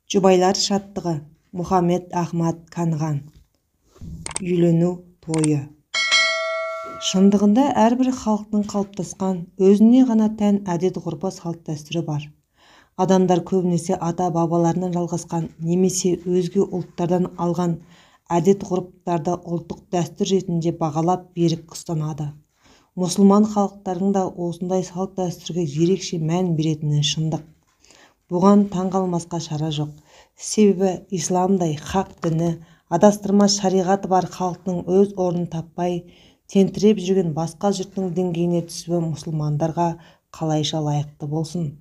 Жұбайлар шаттығы. Мұхаммед Ахмад Канған. Үйлену тойы. Шындығында әрбір халықтың қалыптасқан өзіне ғана тән әдет-ғұрпы, салт-дәстүрі бар. Адамдар көбінесе ата-бабаларынан жалғасқан немесе өзге ұлттардан алған әдет-ғұрыптарды ұлттық дәстүр ретінде бағалап берік ұстанады. Мұсылман халықтардың да осындай салт-дәстүрге ерекше мән беретіні шындық. Бұған таңғалмасқа шара жоқ. Себебі исламдай хақ діні, адастырмас шариғаты бар халықтың өз орнын таппай, тентіреп жүрген басқа жұрттың деңгейіне түсуі мұсылмандарға қалайша лайықты болсын.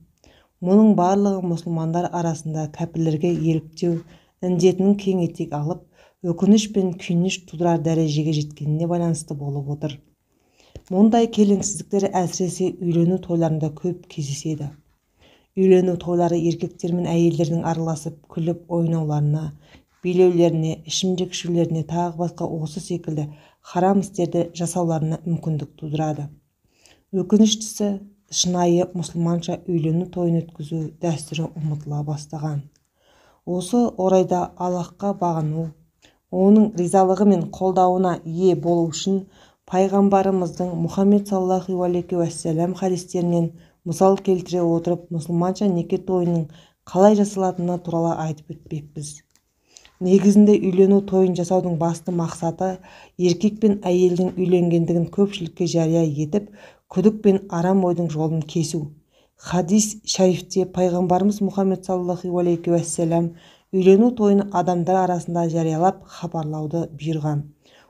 Мұның барлығы мұсылмандар арасында кәпірлерге еліктеу індетінің кең етек алып, өкініш пен күйініш тудырар дәрежеге жеткеніне байланысты болып отыр. Мұндай келеңсіздіктер әсіресе үйлену тойларында көп кездеседі. Үйлену тойлары еркектер мен әйелдердің араласып, күліп ойнауларына, билеулеріне, ішімдік ішулеріне, тағы басқа осы секілді харам істерді жасауларына мүмкіндік тудырады. Өкініштісі, шынайы мұсылманша үйлену тойын өткізу дәстүрі ұмытыла бастаған. Осы орайда Аллахқа бағыну, оның ризалығы мен қолдауына ие болу үшін пайғамбарымыздың Мұхаммед саллаллаху алейхи уассалам хадистерінен мысал келтіре отырып, мұсылманша неке тойының қалай жасалатыны туралы айтып өтпекпіз. Негізінде үйлену тойын жасаудың басты мақсаты еркек пен әйелдің үйленгендігін көпшілікке жария етіп, күдік пен арам ойдың жолын кесу. Хадис шарифте пайғамбарымыз Мұхаммед саллаллаху алейхи уассалам үйлену тойын адамдар арасында жариялап хабарлауды бұйырған.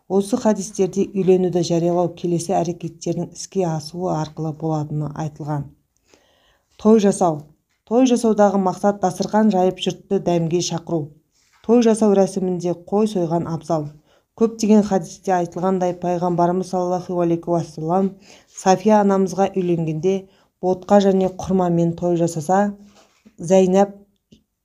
Осы хадистерде үйленуді жариялау келесі әрекеттердің іске асуы арқылы болатыны айтылған. Той жасау. Той жасаудағы мақсат дастархан жайып жұртты дәмге шақыру. Той жасау рәсімінде қой сойған абзал. Көптеген хадисте айтылғандай, пайғамбарымыз саллаллаху алейхи уассалам Сафия анамызға үйленгенде ботқа және құрмамен той жасаса, Зайнаб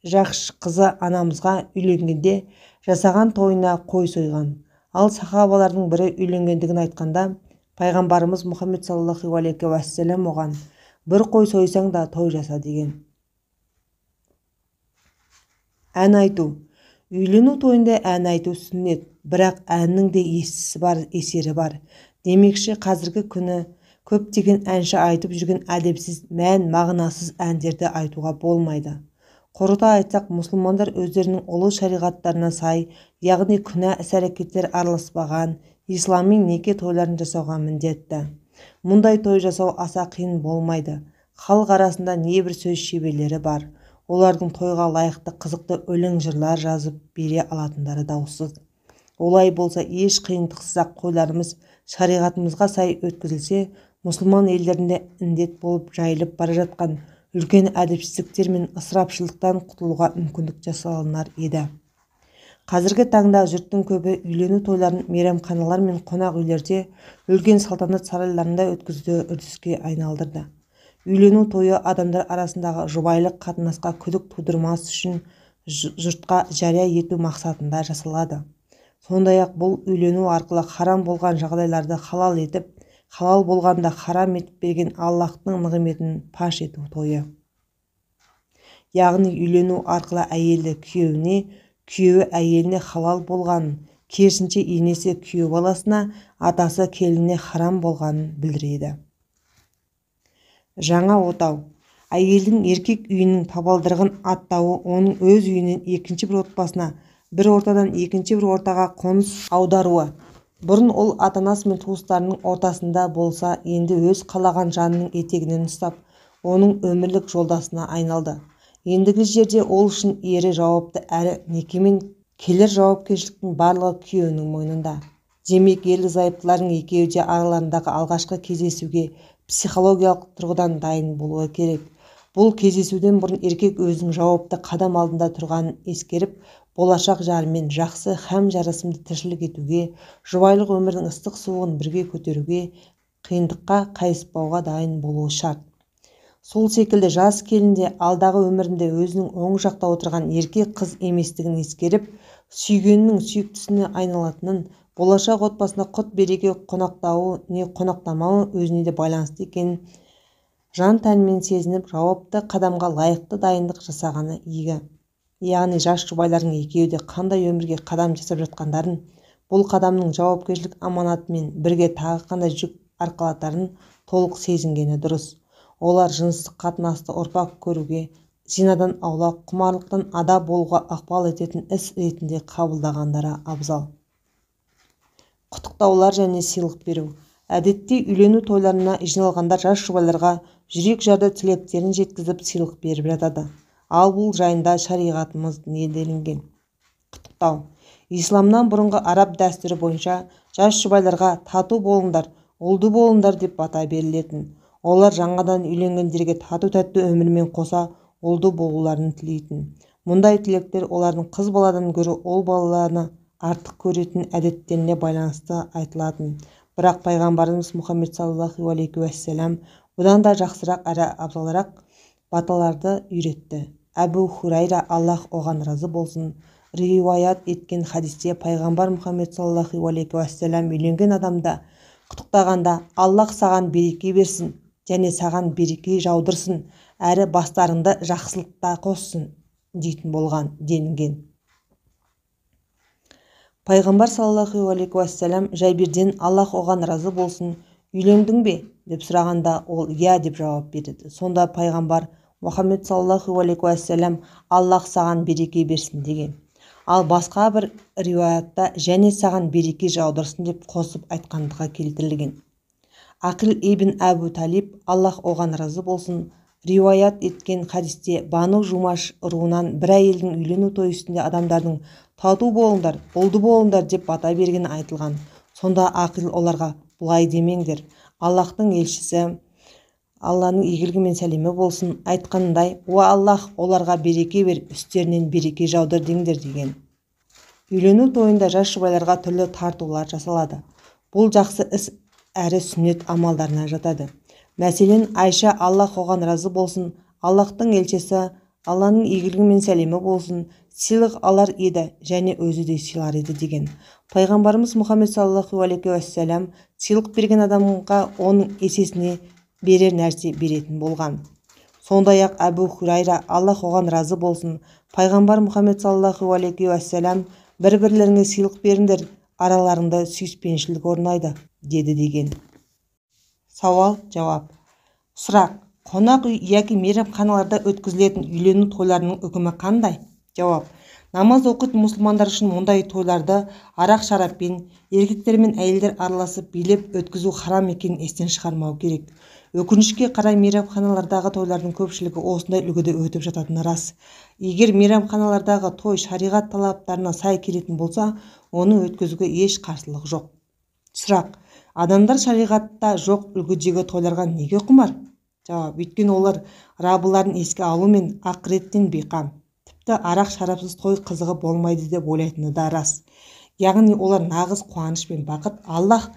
Жахш қызы анамызға үйленгенде жасаған тойына қой сойған. Ал сахабалардың бірі үйленгендігін айтқанда, пайғамбарымыз Мұхаммед саллаллаху алейхи уассалам оған бір қой сойсаң да той жаса деген. Ән айту. Үйлену тойында ән айту сүннет, бірақ әннің де естісі бар, есері бар. Демекші, қазіргі күні көптеген әнші айтып жүрген әдепсіз, мағынасыз әндерді айтуға болмайды. Қорыта айтсақ, мұсылмандар өздерінің ұлы шариғаттарына сай, яғни күнә іс-әрекеттер араласпаған ислами неке тойларын жасауға міндетті. Мұндай той жасау аса қиын болмайды. Халық арасында небір сөз шеберлері бар. Олардың тойға лайықты қызықты өлең жырлар жазып бере алатындары даусыз. Олай болса, еш қиындықсыз-ақ тойларымыз шариғатымызға сай өткізілсе, мұсылман елдерінде індет болып жайылып бара жатқан үлкен әдепсіздіктер мен ысырапшылдықтан құтылуға мүмкіндік жасалынар еді. Қазіргі таңда жұрттың көбі үйлену тойларын мейрамханалар мен қонақ үйлерде, үлкен салтанат сарайларында өткізуді үрдіске айналдырды. Үйлену тойы адамдар арасындағы жұбайлық қатынасқа күдік тудырмас үшін жұртқа жария ету мақсатында жасалады. Сондай-ақ бұл үйлену арқылы харам болған жағдайларды халал етіп, халал болғанда харам етіп берген Аллахтың нығметін паш ету тойы. Яғни үйлену арқылы әйелді күйеуіне, күйеуі әйеліне халал болғанын, керісінше енесі күйеу баласына, атасы келініне харам болғанын білдіреді. Жаңа отау. Әйелдің еркек үйінің табалдырығын аттауы, оның өз үйінен екінші бір отбасына, бір ортадан екінші бір ортаға қоныс аударуы. Бұрын ол ата-анасы мен туыстарының ортасында болса, енді өз қалаған жанының етегінен ұстап, оның өмірлік жолдасына айналды. Ендігі жерде ол үшін ері жауапты, әрі некемен келер жауапкершіліктің барлығы күйеуінің мойнында. Демек, ерлі-зайыптылардың екеуі де араларындағы алғашқы кездесуге психологиялық тұрғыдан дайын болуы керек. Бұл кездесуден бұрын еркек өзінің жауапты қадам алдында тұрғанын ескеріп, болашақ жарымен жақсы һәм жарасымды тіршілік етуге, жұбайлық өмірдің ыстық суығын бірге көтеруге, қиындыққа қайыспауға дайын болуы шарт. Сол секілді жас келін де алдағы өмірінде өзінің оң жақта отырған еркек қыз еместігін ескеріп, сүйгенінің сүйіктісіне айналатынын, болашақ отбасына құт-береке қонақтауы не қонақтамауы өзіне де байланысты екенін жан тәнмен сезініп, жауапты қадамға лайықты дайындық жасағаны игі. яғни жас жұбайлардың екеуі де қандай өмірге қадам жасап жатқандарын, бұл қадамның жауапкершілік аманатымен бірге тағы қандай жүк арқалатарын толық сезінгені дұрыс. Олар жыныстық қатынасты ұрпақ көруге, зинадан аулақ, құмарлықтан ада болуға ықпал ететін іс ретінде қабылдағандары абзал. Құттықтаулар және сыйлық беру. Әдетте үйлену тойларына жиналғандар жас жұбайларға жүрек жарды тілектерін жеткізіп сыйлық беріп жатады. Ал бұл жайында шариғатымыз не делінген? Құттықтау. Исламнан бұрынғы араб дәстүрі бойынша жас жұбайларға тату болыңдар, ұлды болыңдар деп бата берілетін. Олар жаңадан үйленгендерге тату-тәтті өмірмен қоса ұлды болуларын тілейтін. Мұндай тілектер олардың қыз баладан гөрі ұл баланы артық көретін әдеттеріне байланысты айтылатын. Бірақ пайғамбарымыз Мұхаммед саллаллаху алейхи уассалам бұдан да жақсырақ әрі абзалырақ баталарды үйретті. Әбу Хурайра, Аллах оған разы болсын, риуаят еткен хадисте пайғамбар Мұхаммед саллаллаху алейхи уассалам үйленген адамда құттықтағанда Аллах саған береке берсін және саған береке жаудырсын, әрі бастарыңды жақсылықта қоссын дейтін болған делінген. Пайғамбар саллаллаху алейхи уассалам Жайбирден, Аллах оған разы болсын, үйлендің бе деп сұрағанда ол иә деп жауап берді. Сонда пайғамбар Мұхаммед саллаллаху алейхи уассалам Аллах саған береке берсін деген. Ал басқа бір риуаятта және саған береке жаудырсын деп қосып айтқандығы келтірілген. Ақил ибн Әбу Талиб, Аллах оған разы болсын, риуаят еткен хадисте Бану Жумаш руынан бір әйелдің үйлену той үстінде адамдардың тату болыңдар, ұлды болыңдар деп бата бергені айтылған. Сонда Ақил оларға бұлай демеңдер, Аллахтың елшісі, Алланың игілігі мен сәлемі болсын, айтқанындай, о Аллах, оларға береке бер, үстерінен береке жаудыр деңдер деген. Үйлену тойында жас жұбайларға түрлі тартулар жасалады. Бұл жақсы іс әрі сүннет амалдарына жатады. Мәселен, Айша, Аллах оған разы болсын, Аллахтың елшісі, Алланың игілігі мен сәлемі болсын, сыйлық алар еді және өзі де сыйлар еді деген. Пайғамбарымыз Мұхаммед саллаллаху алейхи уассалам сыйлық берген адамға оның есесіне берер нәрсе беретін болған. Сондай-ақ Әбу Хурайра, Аллах оған разы болсын, пайғамбар Мұхаммед саллаллаху алейхи уассалам бір-бірлеріңе сыйлық беріңдер, араларында сүйіспеншілік орнайды деді деген. Сауал, жауап. Сұрақ: қонақ үй яки мейрамханаларда өткізілетін үйлену тойларының үкімі қандай? Жауап: намаз оқитын мұсылмандар үшін мұндай тойларды арақ шараппен, еркектер мен әйелдер араласып билеп өткізу харам екенін естен шығармау керек. Өкінішке қарай мейрамханалардағы тойлардың көпшілігі осындай үлгіде өтіп жататыны рас. Егер мейрамханалардағы той шариғат талаптарына сай келетін болса, оны өткізуге еш қарсылық жоқ. Сұрақ: адамдар шариғатта жоқ үлгідегі тойларға неге құмар? Жауап: өйткені олар рабыларын еске алу мен ақыреттен бейқам. Тіпті арақ шарапсыз той қызығы болмайды деп ойлайтыны да рас. Яғни олар нағыз қуаныш пен бақыт Аллах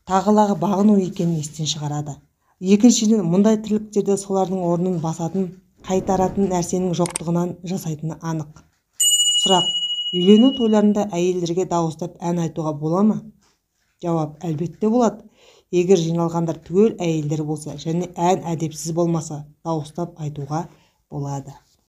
тағалаға бағыну екенін естен шығарады. Екіншіден, мұндай тірліктерді солардың орнын басатын, қайтаратын нәрсенің жоқтығынан жасайтыны анық. Сұрақ: үйлену тойларында әйелдерге дауыстап ән айтуға бола ма? Жауап: әлбетте болады. Егер жиналғандар түгел әйелдер болса және ән әдепсіз болмаса, дауыстап айтуға болады.